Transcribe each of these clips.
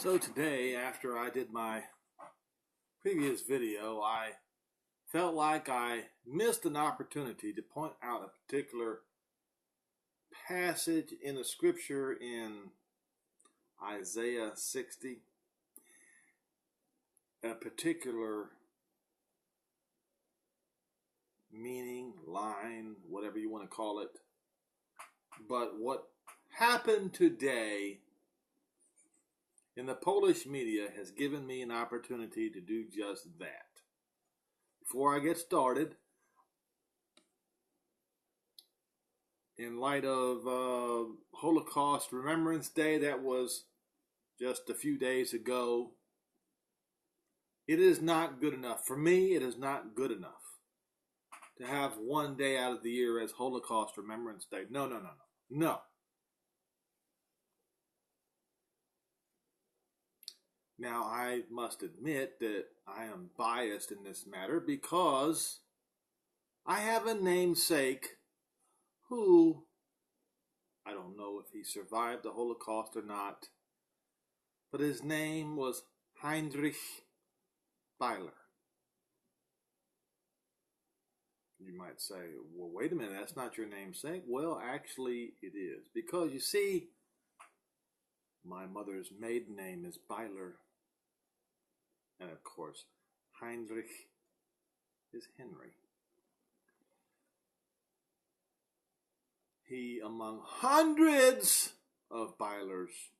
So today, after I did my previous video, I felt like I missed an opportunity to point out a particular passage in the scripture in Isaiah 60, a particular meaning, line, whatever you want to call it. But what happened today in the Polish media has given me an opportunity to do just that. Before I get started, in light of Holocaust Remembrance Day, that was just a few days ago, it is not good enough. For me, it is not good enough to have one day out of the year as Holocaust Remembrance Day. No. Now, I must admit that I am biased in this matter because I have a namesake who, I don't know if he survived the Holocaust or not, but his name was Heinrich Beiler. You might say, well, wait a minute, that's not your namesake. Well, actually, it is. Because, you see, my mother's maiden name is Beiler. And, of course, Heinrich is Henry. He, among hundreds of Beilers,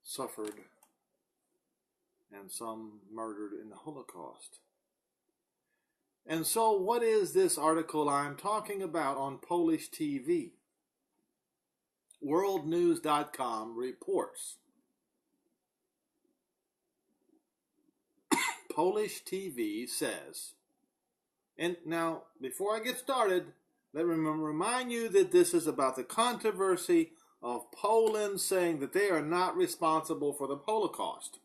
suffered and some murdered in the Holocaust. And so what is this article I'm talking about on Polish TV? Worldnews.com reports Polish TV says, and now before I get started, let me remind you that this is about the controversy of Poland saying that they are not responsible for the Holocaust.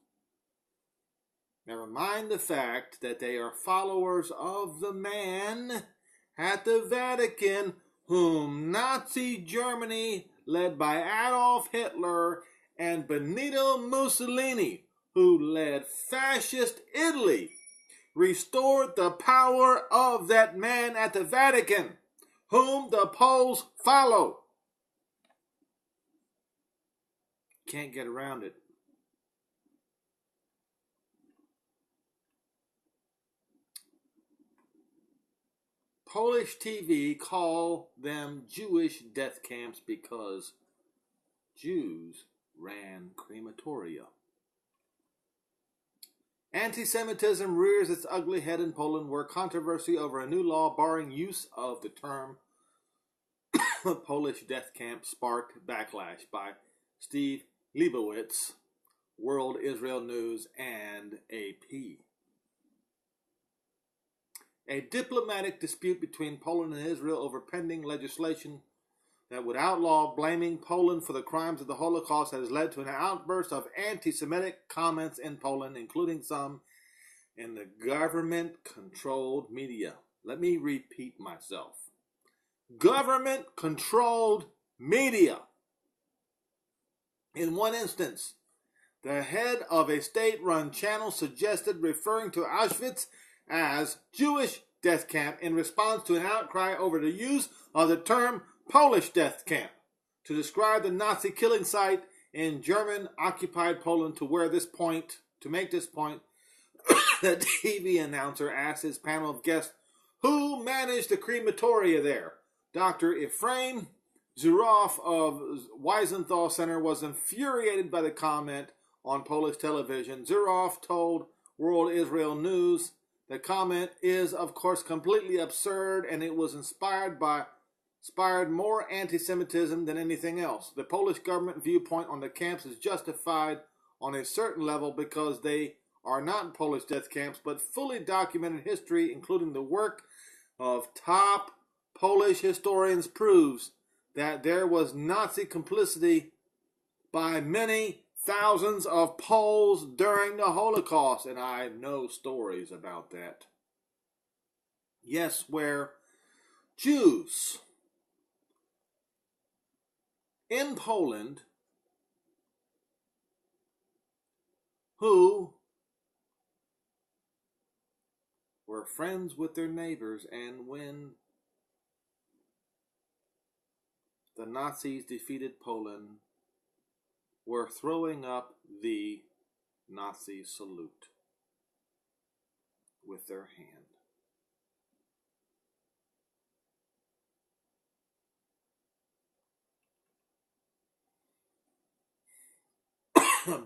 Never mind the fact that they are followers of the man at the Vatican whom Nazi Germany, led by Adolf Hitler, and Benito Mussolini, who led fascist Italy, restored the power of that man at the Vatican, whom the Poles follow. Can't get around it. Polish TV call them Jewish death camps because Jews ran crematoria. Anti-Semitism rears its ugly head in Poland, where controversy over a new law barring use of the term Polish death camp sparked backlash by Steve Leibowitz, World Israel News, and AP. A diplomatic dispute between Poland and Israel over pending legislation that would outlaw blaming Poland for the crimes of the Holocaust has led to an outburst of anti-Semitic comments in Poland, including some in the government-controlled media. Let me repeat myself. Government-controlled media. In one instance, the head of a state-run channel suggested referring to Auschwitz as Jewish death camp in response to an outcry over the use of the term Polish death camp to describe the Nazi killing site in German-occupied Poland. To make this point, the TV announcer asked his panel of guests who managed the crematoria there. Dr. Ephraim Zuroff of Wiesenthal Center was infuriated by the comment on Polish television. Zuroff told World Israel News, the comment is, of course, completely absurd, and it was inspired more anti-Semitism than anything else. The Polish government viewpoint on the camps is justified on a certain level because they are not Polish death camps, but fully documented history, including the work of top Polish historians, proves that there was Nazi complicity by many thousands of Poles during the Holocaust, and I know stories about that. Yes, where Jews in Poland who were friends with their neighbors, and when the Nazis defeated Poland, were throwing up the Nazi salute with their hand.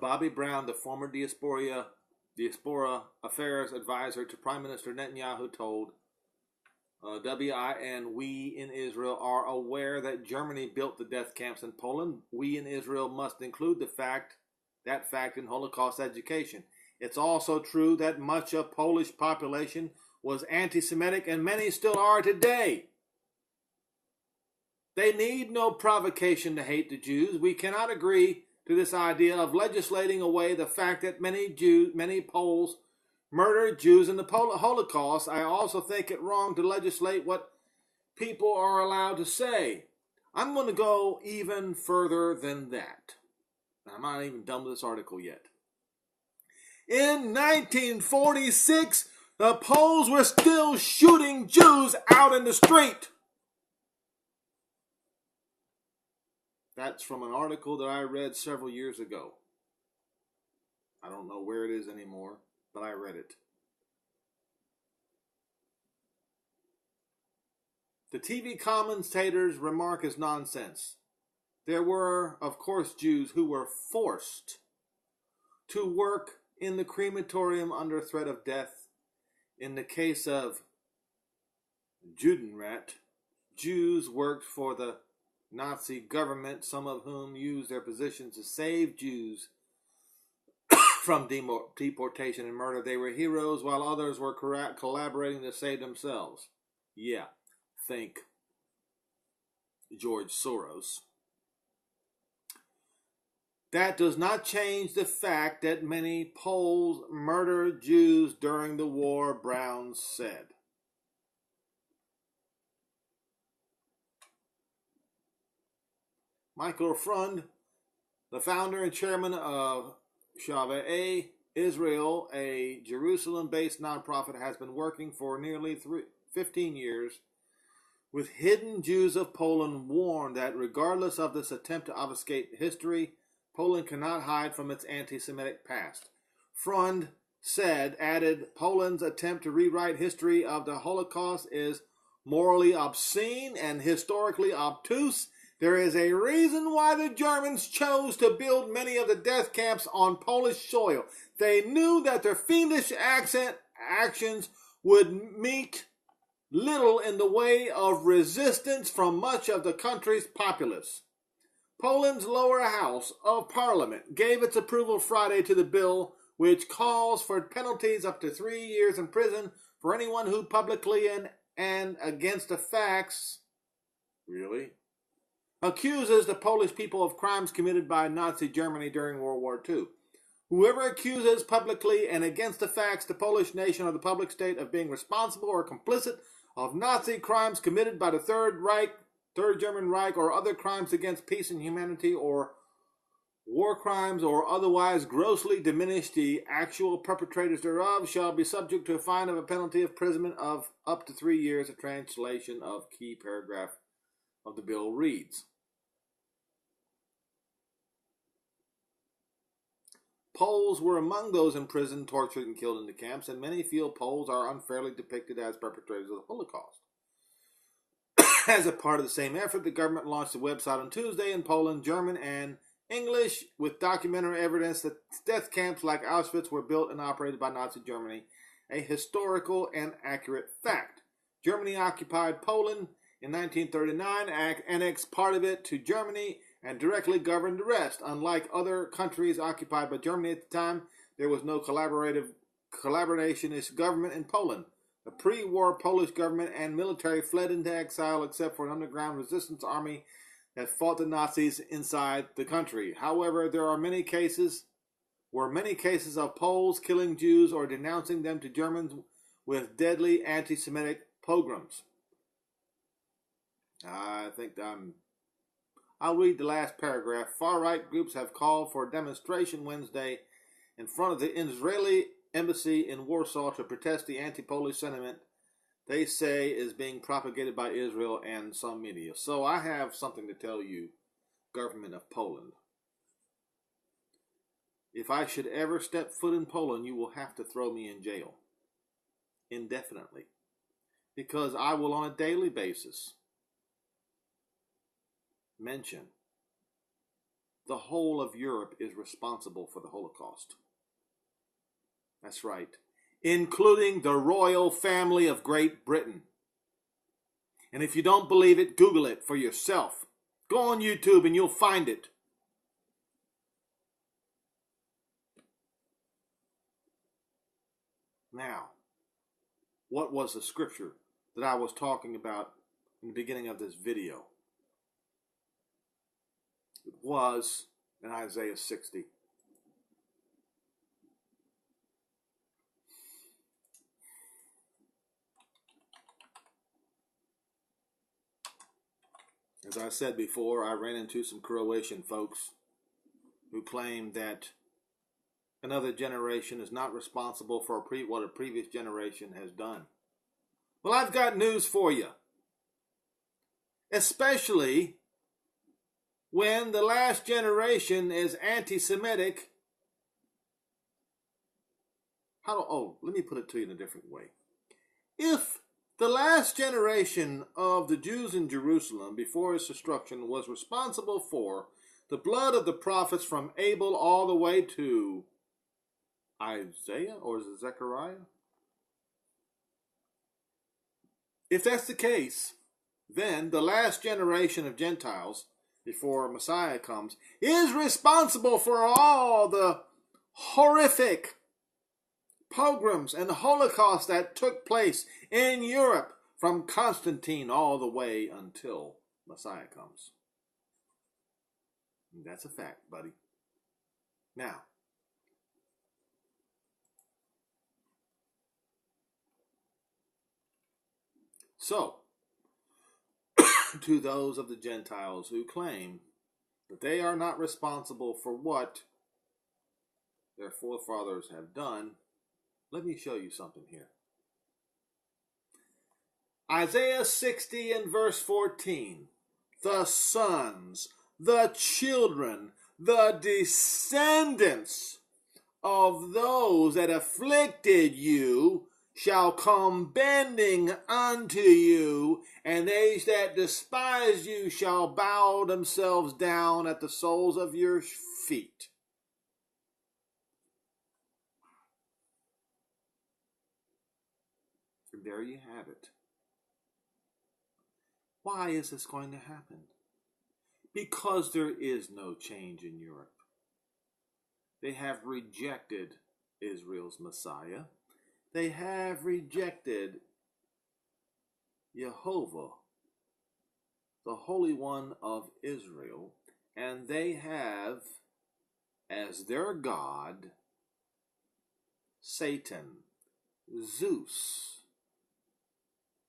Bobby Brown, the former diaspora affairs advisor to Prime Minister Netanyahu, told WIN, "We in Israel are aware that Germany built the death camps in Poland. We in Israel must include that fact in Holocaust education. It's also true that much of Polish population was anti-Semitic, and many still are today. They need no provocation to hate the Jews. We cannot agree to this idea of legislating away the fact that many Poles murdered Jews in the Holocaust. I also think it wrong to legislate what people are allowed to say. I'm going to go even further than that. I'm not even done with this article yet. In 1946, the Poles were still shooting Jews out in the street." That's from an article that I read several years ago. I don't know where it is anymore, but I read it. The TV commentator's remark is nonsense. There were, of course, Jews who were forced to work in the crematorium under threat of death. In the case of Judenrat, Jews worked for the Nazi government, some of whom used their positions to save Jews from deportation and murder. They were heroes, while others were collaborating to save themselves. Yeah, think George Soros. That does not change the fact that many Poles murdered Jews during the war, Brown said. Michael Frund, the founder and chairman of Shavei Israel, a Jerusalem-based nonprofit, has been working for nearly 15 years with hidden Jews of Poland, warned that regardless of this attempt to obfuscate history, Poland cannot hide from its anti-Semitic past. Frund added, Poland's attempt to rewrite history of the Holocaust is morally obscene and historically obtuse. There is a reason why the Germans chose to build many of the death camps on Polish soil. They knew that their fiendish actions would meet little in the way of resistance from much of the country's populace. Poland's lower house of parliament gave its approval Friday to the bill, which calls for penalties up to 3 years in prison for anyone who publicly and against the facts accuses the Polish people of crimes committed by Nazi Germany during World War II. Whoever accuses publicly and against the facts the Polish nation or the public state of being responsible or complicit of Nazi crimes committed by the Third German Reich, or other crimes against peace and humanity, or war crimes, or otherwise grossly diminish the actual perpetrators thereof, shall be subject to a fine of a penalty of imprisonment of up to 3 years. A translation of key paragraph of the bill reads: Poles were among those imprisoned, tortured, and killed in the camps, and many feel Poles are unfairly depicted as perpetrators of the Holocaust. As a part of the same effort, the government launched a website on Tuesday in Poland, German, and English with documentary evidence that death camps like Auschwitz were built and operated by Nazi Germany, a historical and accurate fact. Germany occupied Poland in 1939, annexed part of it to Germany, and directly governed the rest. Unlike other countries occupied by Germany at the time, there was no collaborationist government in Poland. The pre-war Polish government and military fled into exile except for an underground resistance army that fought the Nazis inside the country. However, there were many cases of Poles killing Jews or denouncing them to Germans with deadly anti-Semitic pogroms. I think I'll read the last paragraph. Far-right groups have called for a demonstration Wednesday in front of the Israeli embassy in Warsaw to protest the anti-Polish sentiment they say is being propagated by Israel and some media. So I have something to tell you, government of Poland. If I should ever step foot in Poland, you will have to throw me in jail indefinitely, because I will on a daily basis mention the whole of Europe is responsible for the Holocaust. That's right, including the royal family of Great Britain. And if you don't believe it, Google it for yourself. Go on YouTube and you'll find it. Now, what was the scripture that I was talking about in the beginning of this video? It was in Isaiah 60. As I said before, I ran into some Croatian folks who claim that another generation is not responsible for what a previous generation has done. Well, I've got news for you. Especially when the last generation is anti-Semitic. Let me put it to you in a different way. If the last generation of the Jews in Jerusalem before its destruction was responsible for the blood of the prophets from Abel all the way to Isaiah, or is it Zechariah? If that's the case, then the last generation of Gentiles before Messiah comes is responsible for all the horrific pogroms and the Holocaust that took place in Europe from Constantine all the way until Messiah comes. And that's a fact, buddy. Now, so, to those of the Gentiles who claim that they are not responsible for what their forefathers have done, let me show you something here. Isaiah 60 and verse 14. The sons, the children, the descendants of those that afflicted you shall come bending unto you, and they that despise you shall bow themselves down at the soles of your feet. And there you have it. Why is this going to happen? Because there is no change in Europe. They have rejected Israel's Messiah. They have rejected Jehovah, the Holy One of Israel, and they have as their God Satan, Zeus,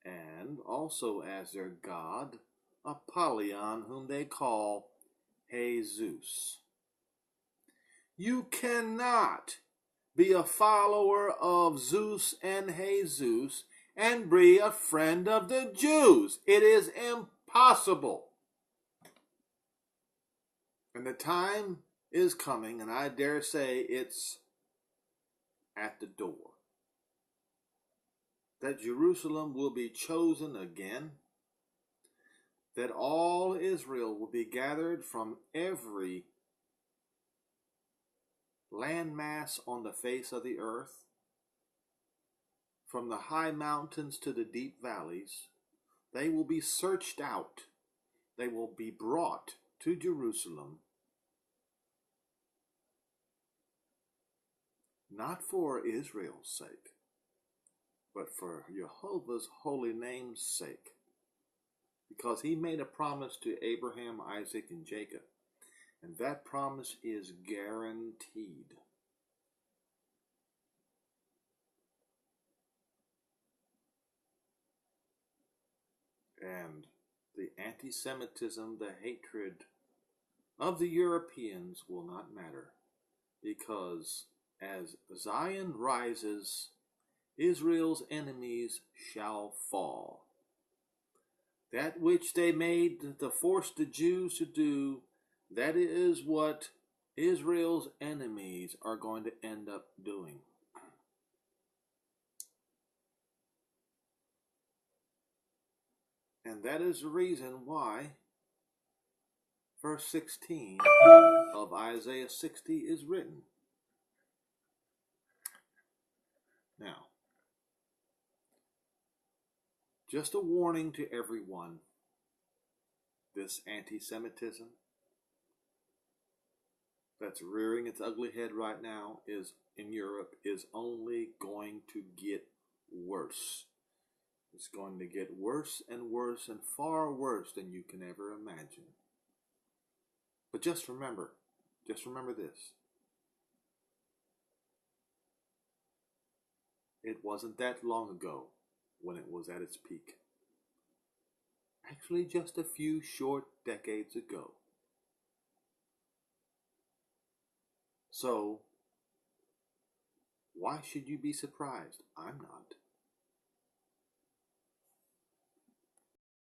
and also as their god Apollyon, whom they call Jesus. You cannot be a follower of Zeus and Jesus and be a friend of the Jews. It is impossible. And the time is coming, and I dare say it's at the door, that Jerusalem will be chosen again, that all Israel will be gathered from every landmass on the face of the earth, from the high mountains to the deep valleys. They will be searched out. They will be brought to Jerusalem, not for Israel's sake, but for Jehovah's holy name's sake, because he made a promise to Abraham, Isaac, and Jacob, and that promise is guaranteed. And the anti-Semitism, the hatred of the Europeans will not matter, because as Zion rises, Israel's enemies shall fall. That which they made to force the Jews to do, that is what Israel's enemies are going to end up doing. And that is the reason why verse 16 of Isaiah 60 is written. Now, just a warning to everyone, this anti-Semitism that's rearing its ugly head right now is in Europe is only going to get worse. It's going to get worse and worse and far worse than you can ever imagine. But just remember this. It wasn't that long ago when it was at its peak. Actually, just a few short decades ago. So, why should you be surprised? I'm not.